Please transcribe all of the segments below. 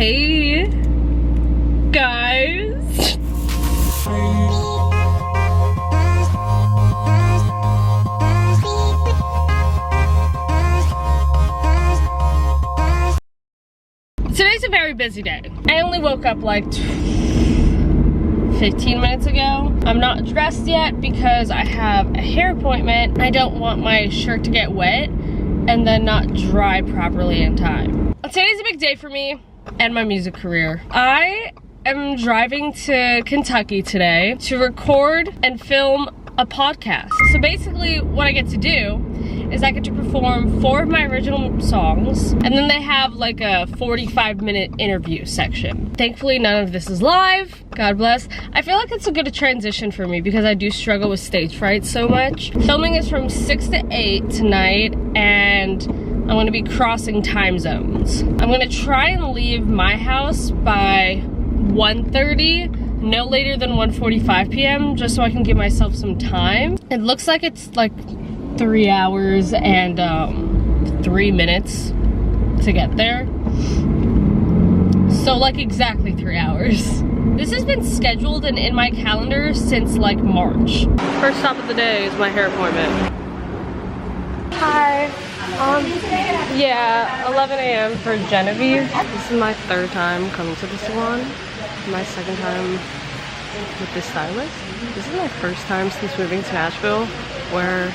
Hey guys. Today's a very busy day. I only woke up like 15 minutes ago. I'm not dressed yet because I have a hair appointment. I don't want my shirt to get wet and then not dry properly in time. Today's a big day for me and my music career. I am driving to Kentucky today to record and film a podcast. So basically what I get to do is I get to perform 4 of my original songs, and then they have like a 45-minute interview section. Thankfully, none of this is live, God bless. I feel like it's a good transition for me because I do struggle with stage fright so much. Filming is from 6 to 8 tonight, and I'm gonna be crossing time zones. I'm gonna try and leave my house by 1:30, no later than 1:45 p.m., just so I can give myself some time. It looks like it's like 3 hours and 3 minutes to get there. So like exactly 3 hours. This has been scheduled and in my calendar since like March. First stop of the day is my hair appointment. Hi. Yeah, 11 a.m. for Genevieve. This is my 3rd time coming to the salon. My 2nd time with this stylist. This is my 1st time since moving to Nashville where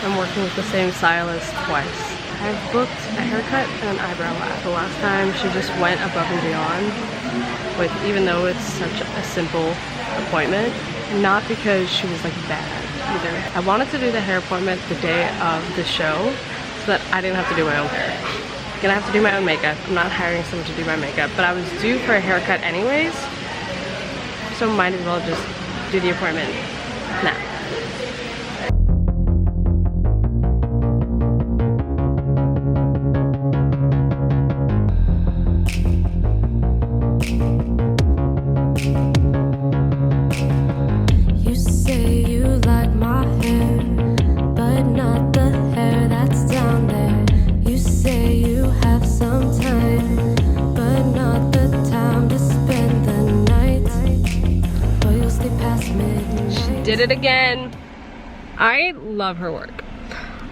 I'm working with the same stylist twice. I've booked a haircut and an eyebrow lab. The last time she just went above and beyond with, even though it's such a simple appointment, not because she was like bad either. I wanted to do the hair appointment the day of the show so that I didn't have to do my own hair. I'm gonna have to do my own makeup. I'm not hiring someone to do my makeup, but I was due for a haircut anyways, so might as well just do the appointment now. Did it again. I love her work.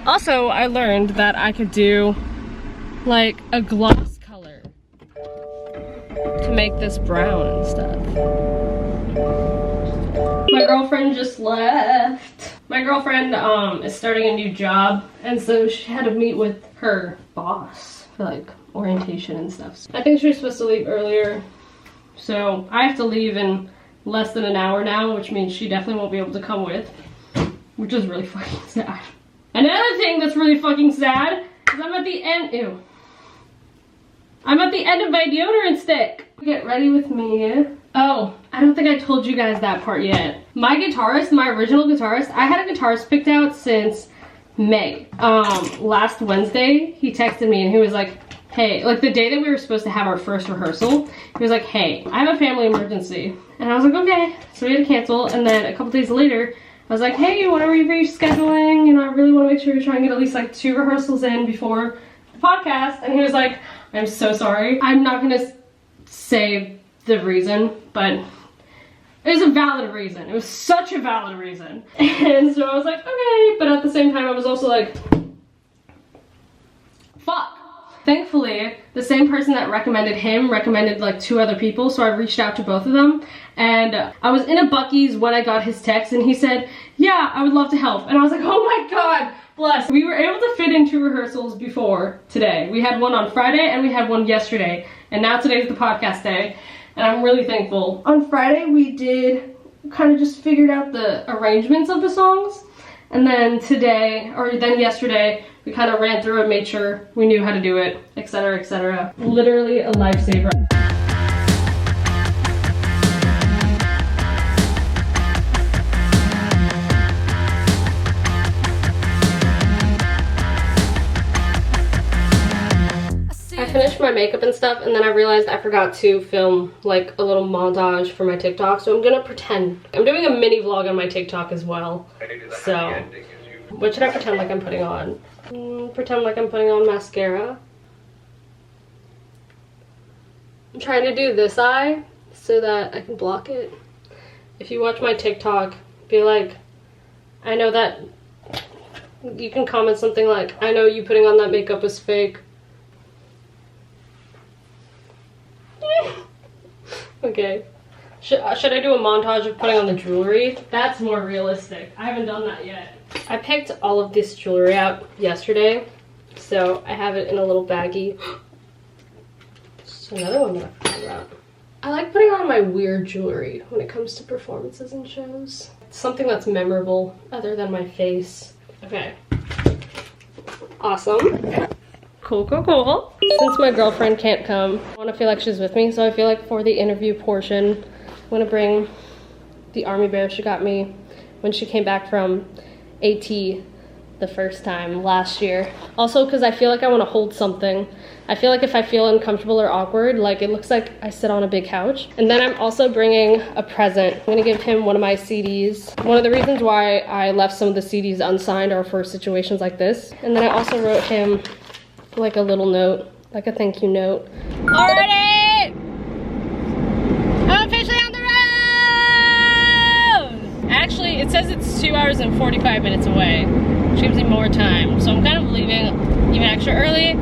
Also, I learned that I could do like a gloss color to make this brown and stuff. My girlfriend just left. My girlfriend is starting a new job, and so she had to meet with her boss for like orientation and stuff. I think she was supposed to leave earlier, so I have to leave in less than an hour now, which means she definitely won't be able to come with, which is really fucking sad. Another thing that's really fucking sad is I'm at the end, I'm at the end of my deodorant stick. Get ready with me. Oh, I don't think I told you guys that part yet. My guitarist, my original guitarist, I had a guitarist picked out since May. Last Wednesday, he texted me and he was like, hey, like the day that we were supposed to have our first rehearsal, he was like, hey, I have a family emergency. And I was like, okay. So we had to cancel. And then a couple days later, I was like, hey, when are we rescheduling? You know, I really want to make sure we try and get at least like 2 rehearsals in before the podcast. And he was like, I'm so sorry. I'm not going to say the reason, but it was a valid reason. It was such a valid reason. And so I was like, okay. But at the same time, I was also like, fuck. Thankfully, the same person that recommended him recommended like 2 other people, so I reached out to both of them. And I was in a BUCCEES when I got his text, and he said, yeah, I would love to help. And I was like, oh my god, bless. We were able to fit in 2 rehearsals before today. We had one on Friday and we had one yesterday, and now today's the podcast day, and I'm really thankful. On Friday, we did kind of just figured out the arrangements of the songs, and then today, or then yesterday, we kind of ran through it, made sure we knew how to do it, etc., etc. Literally a lifesaver. I finished my makeup and stuff, and then I realized I forgot to film like a little montage for my TikTok, so I'm gonna pretend. I'm doing a mini vlog on my TikTok as well. So, what should I pretend like I'm putting on? Pretend like I'm putting on mascara. I'm trying to do this eye so that I can block it. If you watch my TikTok, be like, I know that, you can comment something like, I know you putting on that makeup was fake. Okay. Should I do a montage of putting on the jewelry? That's more realistic. I haven't done that yet. I picked all of this jewelry out yesterday, so I have it in a little baggie. Just another one that I forgot about. I like putting on my weird jewelry when it comes to performances and shows. Something that's memorable other than my face. Okay. Awesome. Cool, cool, cool. Since my girlfriend can't come, I want to feel like she's with me, so I feel like for the interview portion, I'm gonna bring the army bear she got me when she came back from AT the first time last year. Also, because I feel like I want to hold something. I feel like if I feel uncomfortable or awkward, like it looks like I sit on a big couch. And then I'm also bringing a present. I'm gonna give him one of my CDs. One of the reasons why I left some of the CDs unsigned are for situations like this. And then I also wrote him like a little note, like a thank you note. Alrighty! I'm officially on the road! Actually, it says it's 2 hours and 45 minutes away, which gives me more time. So I'm kind of leaving even extra early,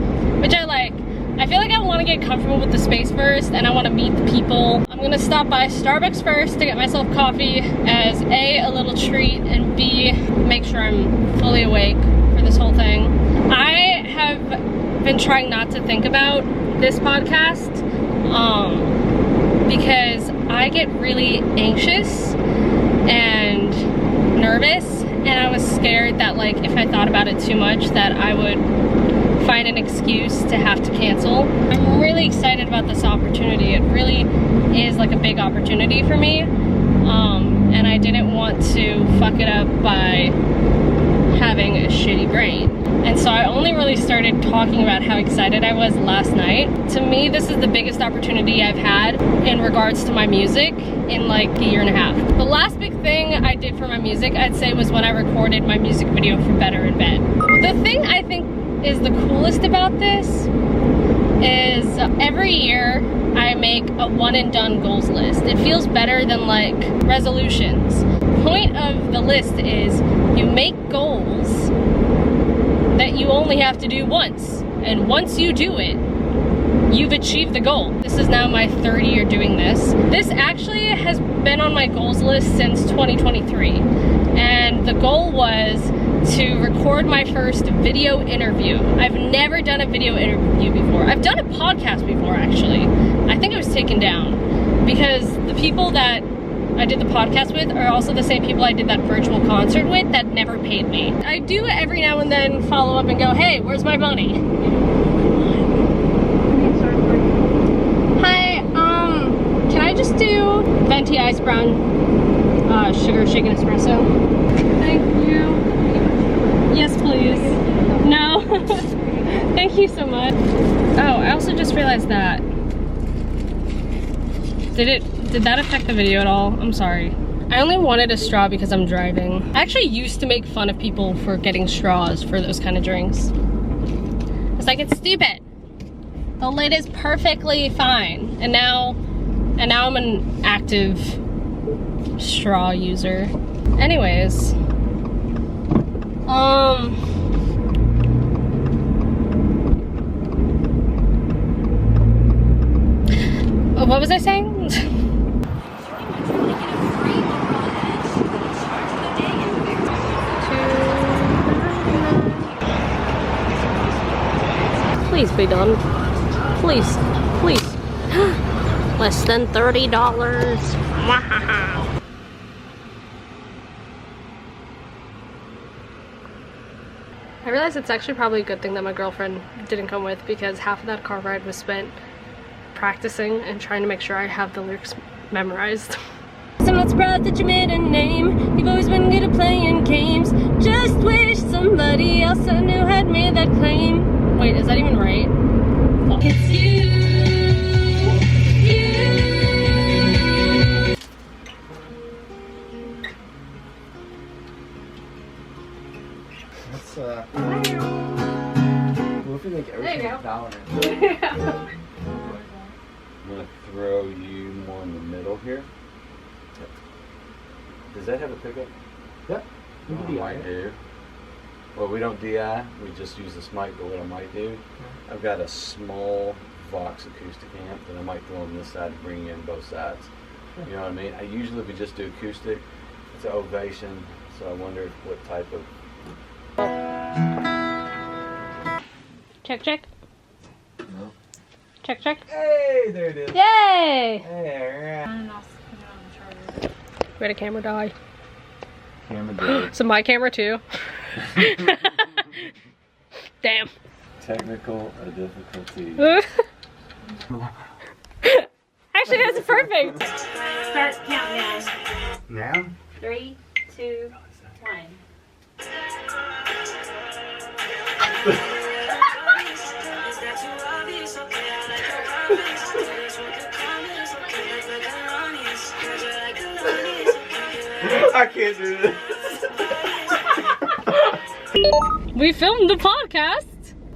which I like. I feel like I want to get comfortable with the space first, and I want to meet the people. I'm gonna stop by Starbucks first to get myself coffee as A, little treat, and B, make sure I'm fully awake for this whole thing. I have been trying not to think about this podcast because I get really anxious and nervous, and I was scared that like if I thought about it too much that I would find an excuse to have to cancel. I'm really excited about this opportunity. It really is like a big opportunity for me, and I didn't want to fuck it up by having a shitty brain. And so I only really started talking about how excited I was last night. To me, this is the biggest opportunity I've had in regards to my music in like a year and a half. The last big thing I did for my music, I'd say, was when I recorded my music video for Better in Bed. The thing I think is the coolest about this is every year I make a one and done goals list. It feels better than like resolutions. The point of the list is you make goals that you only have to do once, and once you do it, you've achieved the goal. This is now my third year doing this. This actually has been on my goals list since 2023, and the goal was to record my first video interview. I've never done a video interview before. I've done a podcast before, actually. I think it was taken down because the people that I did the podcast with are also the same people I did that virtual concert with that never paid me. I do every now and then follow up and go, hey, where's my money? Hi, can I just do venti ice brown, sugar shaken espresso? Thank you. Yes, please. No. Thank you so much. Oh, I also just realized that. Did that affect the video at all? I'm sorry. I only wanted a straw because I'm driving. I actually used to make fun of people for getting straws for those kind of drinks. It's like, it's stupid. The lid is perfectly fine. And now I'm an active straw user. Anyways. What was I saying? Please be done. Please, please. Less than $30. I realize it's actually probably a good thing that my girlfriend didn't come with, because half of that car ride was spent practicing and trying to make sure I have the lyrics memorized. I'm not surprised that you made a name. You've always been good at playing games. Just wish somebody else I knew had made that claim. Wait, is that even right? Fuck. It's you. That's what if we make everything Valorant? What? throw you more in the middle here. Does that have a pickup? Yep. We can DI might do. Well, we don't DI. We just use this mic. But what I might do, I've got a small Vox acoustic amp that I might throw on this side to bring in both sides. You know what I mean? I usually would just do acoustic. It's an Ovation, so I wonder what type of. Check, check. No. Check, check. Hey, there it is. Yay! Hey, Where'd a camera die? camera dead. So my camera too. Damn. Technical difficulty. Actually, that's perfect. Start countdown. Now? 3, 2, 1. I can't do this. We filmed the podcast.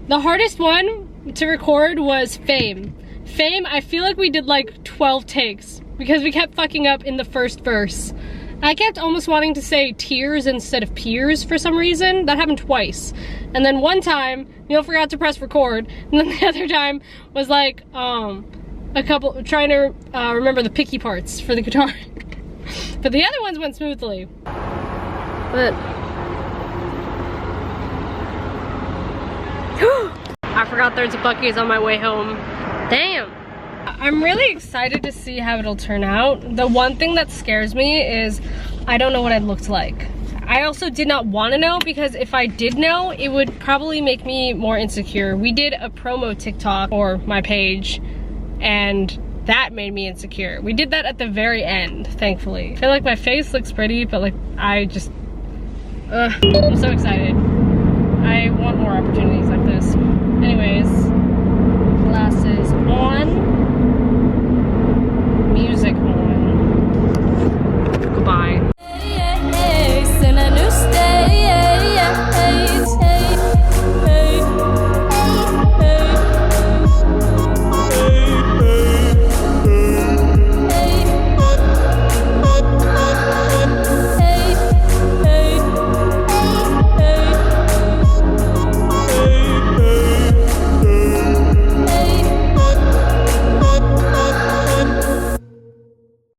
The hardest one to record was Fame. Fame, I feel like we did like 12 takes because we kept fucking up in the first verse. I kept almost wanting to say tears instead of peers for some reason. That happened twice. And then one time, Neil forgot to press record. And then the other time was like, trying to remember the picky parts for the guitar. But the other ones went smoothly. But I forgot there's a BUCCEES on my way home. Damn. I'm really excited to see how it'll turn out. The one thing that scares me is I don't know what it looked like. I also did not want to know because if I did know, it would probably make me more insecure. We did a promo TikTok for my page and that made me insecure. We did that at the very end, thankfully. I feel like my face looks pretty, but like I'm so excited. I want more opportunities like this.